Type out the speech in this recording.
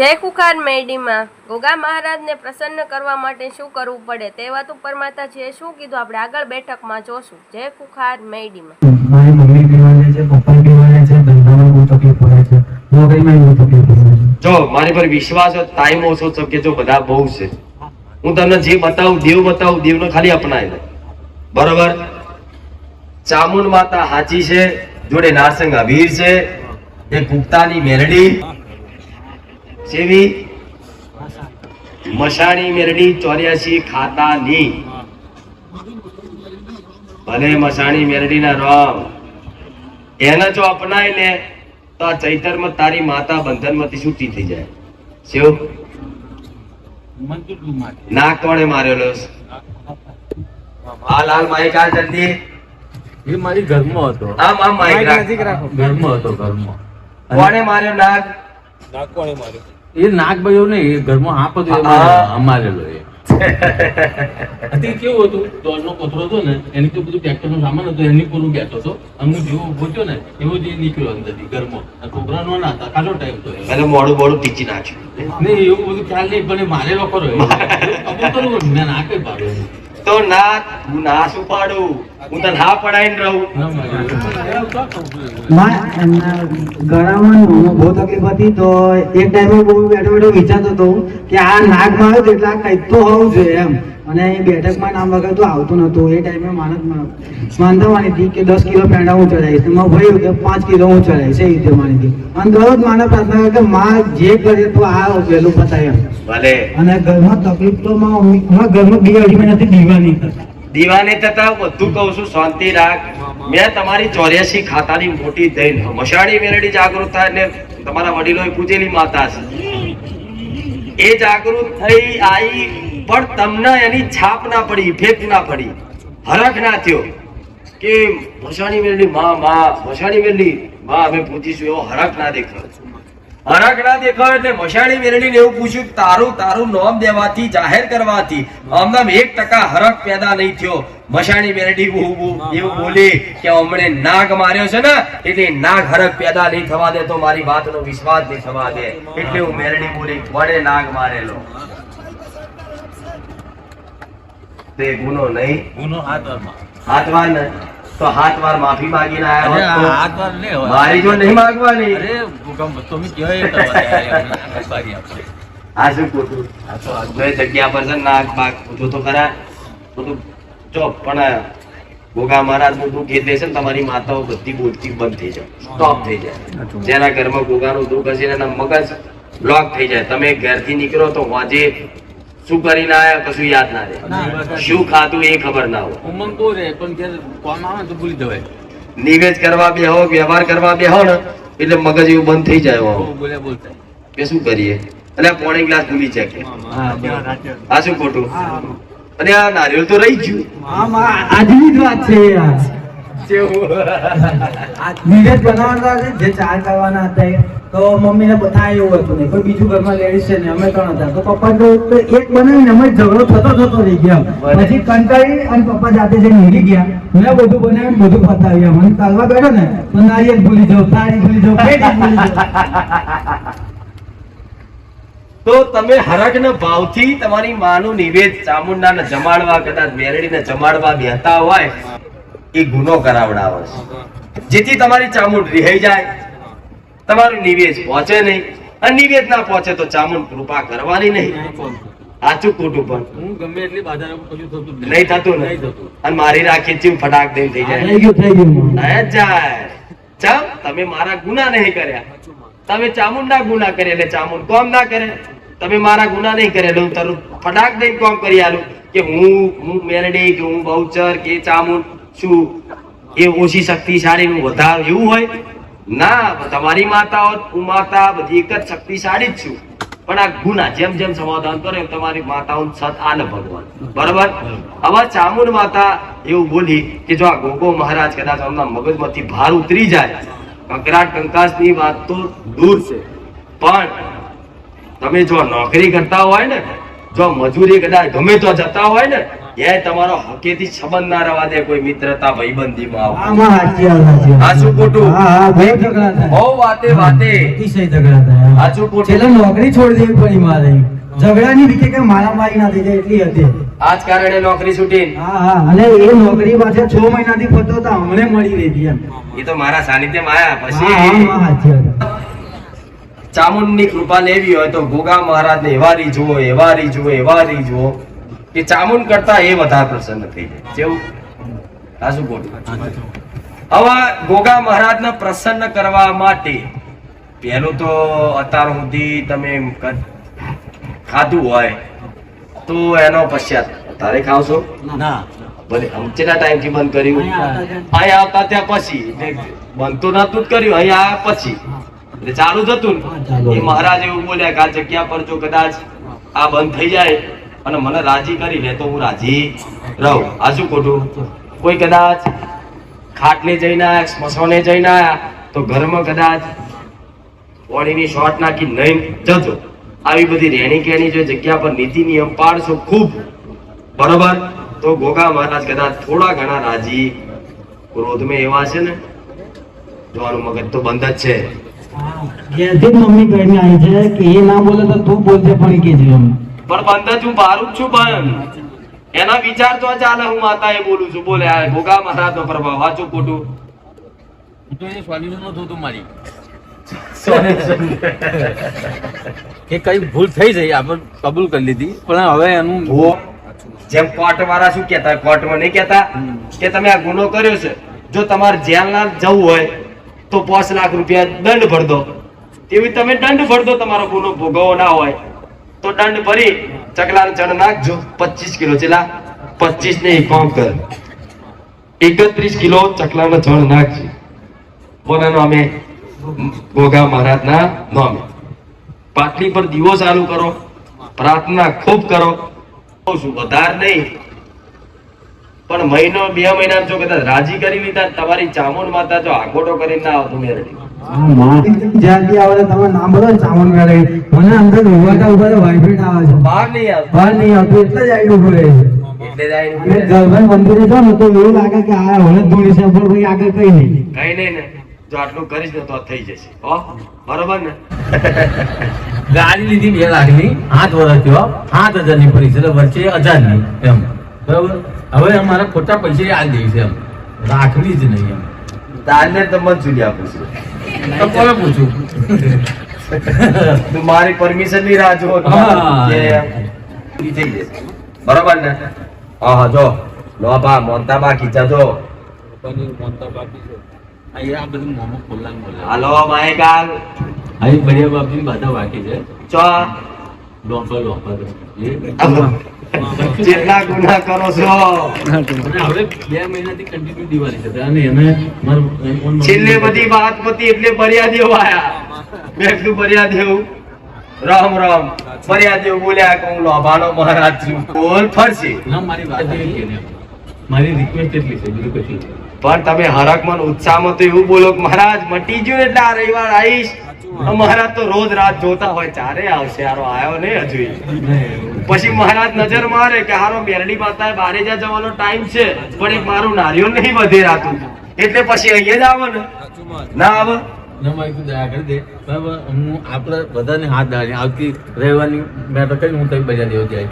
જય કુખાર મેડીમાં ગોગા મહારાજને પ્રસન્ન કરવા માટે શું કરવું પડે તે વાત ઉપર માતાજીએ શું કીધું આપણે આગળ બેઠકમાં જોશું. જય કુખાર મેડીમાં. મારી મમ્મી બીમાર છે, પપ્પા બીમાર છે, ધંધામાં બહુ તકલીફ પડે છે, નોકરીમાં બહુ તકલીફ પડે છે. જો મારી પર વિશ્વાસ હોય, ટાઈમ ઓછો છે કે જો બધા બહુ છે, હું તમને જે બતાવું દેવનો ખાલી અપનાવી લે. બરોબર? ચામુંડ માતા હાચી છે, જોડે નારસંગ અભીર છે, એક ગુપ્તાની મેરડી સેવી મશાણી મેરડી 84 ખાતાની. ભલે મશાણી મેરડી ના રામ એને જો અપનાવી લે તો આ ચૈતરમાં તારી માતા બંધનમાંથી છૂટી થઈ જાય. શિવ નાક કોણે મારેલો? આ લાલ માઈક આ જલ્દી. એ મારી ઘરમાં હતો. આમ માઈક રાખ. ઘરમાં હતો ઘરમાં. કોણે માર્યો નાક? નાક કોણે માર્યો? એ નાક ભાઈઓ નહીં, એ ઘરમાં હાપ હતો મારેલો. એ અત્યારે કેવું હતું, દોડનો કોથળો હતો ને એની તો બધું ટ્રેક્ટર નો સામાન હતો, એની પર હું બેઠો હતો. હું જેવો ઉભો થયો ને એવો જ નીકળ્યો અંદરથી ઘરમાં. છોકરા નો ના હતા, કાલો ટાઈમ તો એટલે મોડું પીચી નાખ્યું. નહીં એવું બધું ખ્યાલ નહીં, પણ એ મારેલો ખરો. મેં ના કઈ પાડ્યો તો ના હું ના શું પાડું, હું તને હા પડાઈને રહું. એમના ગળામાં બહુ તકલીફ હતી, તો એક ટાઈમે બહુ બેઠો વિચારતો હતો કે આ નાક માર્યો તો એટલે આ કંઈક તો હોવું જોઈએ એમ. અને એ બેઠકમાં નામ વગર તો આવતું નતું. એ ટાઈમે માનતાવાની હતી કે 10 કિલો પેંડા હું ચડાવીશ, તો મેં ભાઈ કે 5 કિલો હું ચડાવીશ. એ રીતે માની હતી. અને દરરોજ માને પ્રાર્થના કરે કે માં જે કરે તો આ વહેલું પતાય એમ. ભલે અને ઘરમાં તકલીફ તો ઘરમાં 2 અઢી મહિનાથી દીવાની થતા. દીવાની થતા બધું કહું છું, શાંતિ રાખ. મેં તમારી 84 ખાતાની મોટી દઈને મશાણી મેરડી જાગૃત થાય એટલે તમારા વડીલોએ પૂજેલી માતા છે. એ જાગૃત થઈ આવી પણ તમને એની છાપ ના પડી, ઇફેક્ટ ના પડી, હરખ ના થયો કે મશાણી મેરડી મશાણી મેરડી અમે પૂછીશું, એવો હરખ ના દેખાયો. હરખ ના દેખાયો એટલે મશાણી મેરડીને એવું પૂછ્યું કે તારું નામ દેવાથી, જાહેર કરવાથી આમનામ 1% હરખ પેદા નહીં થયો. મશાણી મેરડી એવું બોલી કે હમણે નાગ માર્યો છે ને એટલે નાગ હરખ પેદા નહીં થવા દે, તો મારી વાતનો વિશ્વાસ નહીં થવા દે, એટલે હું મેરડી બોલી વડે નાગ મારેલો. તે ગુનો નહીં, ગુનો હાથવારમાં. હાથવાર ને તો હાથવાર માફી માંગીને આવ્યા હોત તો હાથવાર નહીં હોય. મારી જો નહીં માંગવાની. અરે ભૂકંપ તો મેં કહેવાય કરવાય. આ શું ખોટું? બે જગ્યા પર છે નાક બાગ પૂછો તો ખરા. બધું ચો પણ ગોગા મહારાજ નું દુઃખ એટલે છે ને તમારી માતાઓ બધી બોલતી બંધ થઈ જાય, સ્ટોપ થઈ જાય. જેના ઘરમાં ગોગાનું દુઃખ હશે એના મગજ બ્લોક થઈ જાય. તમે ઘરથી નીકળો તો વાજે શું કરીને આયા કશું યાદ ના રહે, શું ખાધું એ ખબર ના હોય. ઉમંગ બહુ રહે પણ ઘેર કોમ આવે તો ભૂલી જવાય. નિવેદ કરવા બેહો, વ્યવહાર કરવા બેહો ને એટલે મગજ એવું બંધ થઈ જાય. બોલ્યા બોલતા કે શું કરીએ એટલે પોણી ગ્લાસ ભૂલી જાય કે આ શું ખોટું. અને આ નારિયેળ તો રહી ગયું. આજની જ વાત છે યાર. નિવેદ બનાવવાના હતા, જે ચાર કરવાના હતા તો મમ્મીને બધા એવું હતું નહીં, કોઈ બીજું ઘરમાં લેડીઝ છે ને અમે 3 હતા. તો પપ્પા તો એક બનાવીને અમે ઝઘડો થતો રહી ગયા. પછી કંટાળી અને પપ્પા જાતે જઈને નીકળી ગયા. મેં બધું બનાવીને બધું પતાવ્યા. મને ચાલવા બેઠો ને તો નારિયેળ ભૂલી જાઉં, થાળી ભૂલી જાઉં, પેટી ભૂલી જાઉં. તો તમે હરખના ભાવથી તમારી માનું નિવેદ ચામુંડાને જમાડવા, કદાચ મેરડીને જમાડવા બેહતા હોય એ ગુનો કરાવડાવે છે, જેથી તમારી ચામુંડ રિહાઈ જાય, તમારું નિવેદ પહોંચે નહીં. અને નિવેદ ના પહોંચે તો ચામુંડ કૃપા કરવાની નહીં. સાચું ખોટું? પણ હું ગમે એટલી બાધા કશું થતું નહીં થતું ને. અને મારી રાખી ચીમ ફટાક દઈને થઈ જાય. થઈ ગયું. જાય ચમ તમે મારા ગુના નહીં કર્યા, તમે ચામુંડા ગુના કરે એટલે ચામુંડ કોમ ના કરે. તમે મારા ગુના નહીં કરે એટલે હું તારું ફટાક દઈને કોમ કરી આલું કે હું મેરડી કે હું બહુચર કે ચામુંડ શું એ ઓછી શક્તિશાળી હું વધારે એવું હોય ના. તમારી માતાઓ હું માતા બધી એક જ શક્તિશાળી જ છું, પણ આ ગુના જેમ જેમ સમાધાન કરે તમારી માતાઓ સત આલે ભગવાન. બરોબર? હવે ચામુંડ માતા એવું બોલી કે જો આ ગોગો મહારાજ કદાચ એમના મગજમાંથી ભાર ઉતરી જાય, કંકરાટ કંકાસની વાત તો દૂર છે, પણ તમે જો નોકરી કરતા હોય ને, જો મજૂરી કદાચ ગમે તો જતા હોય ને, એ તમારો હકેથી સંબંધ ના રહેવા દે કોઈ મિત્રતા ભાઈબંધીમાં આવો. આમાં સાચી વાત, સાચી વાત. આ શું ખોટું? હા હા, બહુ ઝઘડા થાય. બહુ વાતે વાતે અતિશય ઝઘડા થાય. આ શું ખોટું? છેલ્લે નોકરી છોડી દેવી પડી મારે. ઝઘડાની રીતે કે મારામારી ના થઈ જાય એટલી હતી. આ જ કારણે નોકરી છૂટી. હા હા, અને એ નોકરી પાછળ 6 મહિનાથી ફરતો હતો, હમણે મળી રહી હતી એમ. એ તો મારા સાનિધ્યમાં આયા હા હા, પછી હા, સાચી વાત. ચામુંડની કૃપા લેવી હોય તો ગોગા મહારાજને એવા રીઝવો કે ચામુંડ કરતા એ વધારે પ્રસન્ન થઈ જાય. જેવું આ શું ખોટું? હવે ગોગા મહારાજને પ્રસન્ન કરવા માટે પહેલું તો અત્યાર સુધી તમે ખાધું હોય તો એનો પશ્ચાત તારે ખાવશો ના ભલે કેટલા ટાઈમ થી બંધ કર્યું? અહીં આવતા ત્યાં પછી એટલે બંધ તો નતું જ કર્યું, અહીં આવ્યા પછી એટલે ચાલુ જ હતું ને. એ મહારાજ એવું બોલ્યા કે આ જગ્યા પર જો કદાચ આ બંધ થઈ જાય અને મને રાજી કરી લે તો હું રાજી રહું. આ શું ખોટું? કોઈ કદાચ ખાટલે જઈને આયા, સ્મશાને જઈને આયા તો ઘરમાં કદાચ પાણીની શોર્ટ નાખી નહીં જજો. આવી બધી રહેણી કહેણી જો જગ્યા પર નીતિ નિયમ પાડશો ખૂબ બરોબર તો ગોગા મહારાજ કદાચ થોડા ઘણા રાજી ક્રોધમાં એવા છે ને જોવાનું મગજ તો બંધ જ છે. ઘેરથી જ મમ્મી કહીને આવી છે કે એ ના બોલે તો તું બોલજે પણ કે એમ. પણ બંધ જ હું બારું જ છું બંધ. એના વિચાર તો ચાલે હું માતા એ બોલું છું. બોલે આ ગોગા મહારાજ નો પ્રભાવ. વાંચું ખોટું? તો એ સોલ્યુશન નતું તું મારી કે કઈ ભૂલ થઈ જઈ આપણે કબૂલ કરી લીધી પણ હવે એનું જુઓ, જેમ કોર્ટ વાળા શું કહેતા, કોર્ટમાં નહીં કહેતા કે તમે આ ગુનો કર્યો છે, જો તમારે જેલના જવું હોય તો 5 લાખ રૂપિયા દંડ ભર દો. એવી તમે દંડ ભર દો. તમારો ગુનો ભોગવવો ના હોય તો દંડ ભરી ચકલાને ચણ નાખજો 25 કિલો. ચેલા 25 ને કામ કર 31 કિલો ચકલાને ચણ નાખજો. કોના નામે? ગોગા મહારાજના નામે. પાટલી પર દીવો ચાલુ કરો, પ્રાર્થના ખૂબ કરો. કહું છું વધારે નહીં પણ મહિનો 2 મહિના જો કદાચ રાજી કરી લીધા તમારી ચામુંડ માતા જો આગોટો કરીને ના આવતું મેરડી. હા, મારી જ્યાંથી આવે તમે નામ બોલો ને ચામુંડ મેળવી, મને અંદર ઉભા વાઇબ્રેટ આવે છે. બહાર નહીં આવતું. બહાર નહીં આવતું એટલે જ આઈડું પડે છે. એટલે જ આઈને એટલે ગર્ભન મંદિરે જાઓ ને તો એવું લાગે કે આ હવે ધૂળી છે પણ ભાઈ આગળ કઈ નહીં. કઈ નહીં ને જો આટલું કરીશ ને તો આ થઈ જશે. હો બરોબર ને? ગાડી લીધી 2 લાખની 8 વર્ષ થયો 7,000 ની પડી છે એટલે વચ્ચે 1,000 ની એમ બરાબર. હવે અમારા ખોટા પૈસા આ દેવી છે એમ રાખવી જ નહીં એમ. તારને તો મન સુધી આપું છું. તો કોને પૂછું? તું મારી પરમિશન ની રાહ જો હા. કે પૂરી થઈ જશે. બરોબર ને? હા હા જો લો બા મોનતા બા ખીચા જો પનીર મોનતા બાકી છે આ બધું મોમો ખોલ્લા બોલે હાલો માયકાલ આ બઢિયા બાપજી બધા બાકી છે ચો ડોફર જેટલા ગુના કરો છો હવે 2 મહિનાથી કન્ટિન્યુ દિવાળી છે અને એને મારું છેલ્લે બધી વાત પતી એટલે બરિયા દેવ આયા. મેં કીધું બરિયા દેવ રામ રામ બરિયા દેવ બોલ્યા કે હું લોભાનો મહારાજ છું. બોલ ફરશે ના મારી વાત એવી છે ને મારી રિક્વેસ્ટ એટલી છે બીજું કશું નથી. પણ તમે હરકમાં ઉત્સાહમાં તો એવું બોલો કે મહારાજ મટી ગયું એટલે આ રવિવાર આવીશ. મહારાજ તો રોજ રાત જોતા હોય ચારે આવશે હારો આવ્યો નહીં હજુ. પછી મહારાજ નજર મારે કે હારો મેરડી માતા બારે જ્યાં જવાનો ટાઈમ છે પણ એક મારું નારિયેળ નહીં વધે રાતું એટલે પછી અહીંયા જ આવે ને ના આવે. ના મારી તું દયા કરી દે બરાબર. હું આપણે બધાને હાથ ડાળી આવતી રહેવાની મેં તો કઈ હું તઈ બજા દેવો જાય.